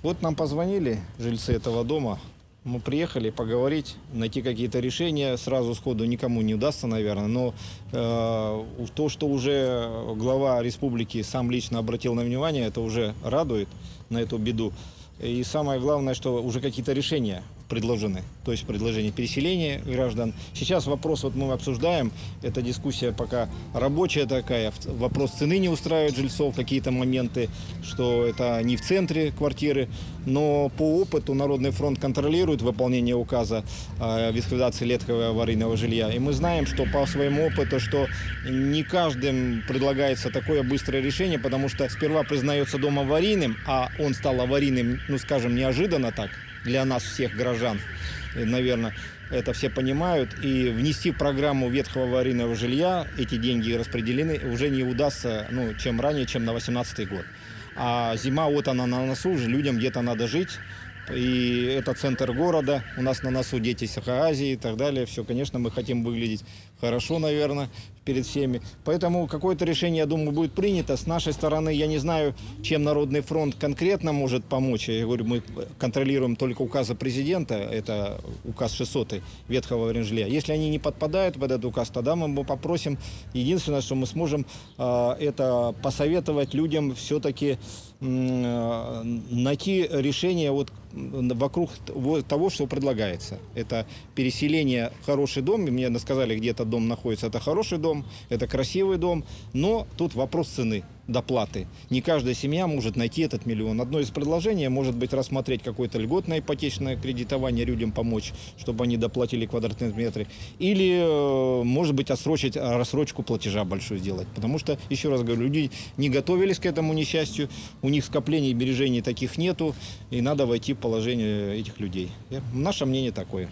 Вот нам позвонили жильцы этого дома. Мы приехали поговорить, найти какие-то решения. Сразу сходу никому не удастся, наверное. Но то, что уже глава республики сам лично обратил на внимание, это уже радует на эту беду. И самое главное, что уже какие-то решения предложены. То есть предложение переселения граждан. Сейчас вопрос вот мы обсуждаем. Эта дискуссия пока рабочая такая. Вопрос цены не устраивает жильцов. Какие-то моменты, что это не в центре квартиры. Но по опыту Народный фронт контролирует выполнение указа о ликвидации редкого аварийного жилья. И мы знаем, что по своему опыту, что не каждым предлагается такое быстрое решение, потому что сперва признается дом аварийным, а он стал аварийным, ну скажем, неожиданно так, для нас всех граждан, наверное, это все понимают. И внести в программу ветхого аварийного жилья эти деньги распределены уже не удастся, ну, чем ранее, чем на 2018 год. А зима, вот она на носу, людям где-то надо жить. И это центр города, у нас на носу дети Сахаазии и так далее. Все, конечно, мы хотим выглядеть хорошо, наверное, перед всеми. Поэтому какое-то решение, я думаю, будет принято. С нашей стороны, я не знаю, чем Народный фронт конкретно может помочь. Я говорю, мы контролируем только указы президента, это указ 600 ветхого аварийного жилья. Если они не подпадают под этот указ, тогда мы попросим. Единственное, что мы сможем, это посоветовать людям все-таки найти решение вот вокруг того, что предлагается. Это переселение в хороший дом. Мне сказали, где этот дом находится. Это хороший дом, это красивый дом. Но тут вопрос цены, доплаты. Не каждая семья может найти этот миллион. Одно из предложений может быть рассмотреть какое-то льготное ипотечное кредитование, людям помочь, чтобы они доплатили квадратные метры. Или, может быть, рассрочку платежа большую сделать. Потому что, еще раз говорю, люди не готовились к этому несчастью. У них скоплений, сбережений таких нету. И надо войти в положение этих людей. Наше мнение такое.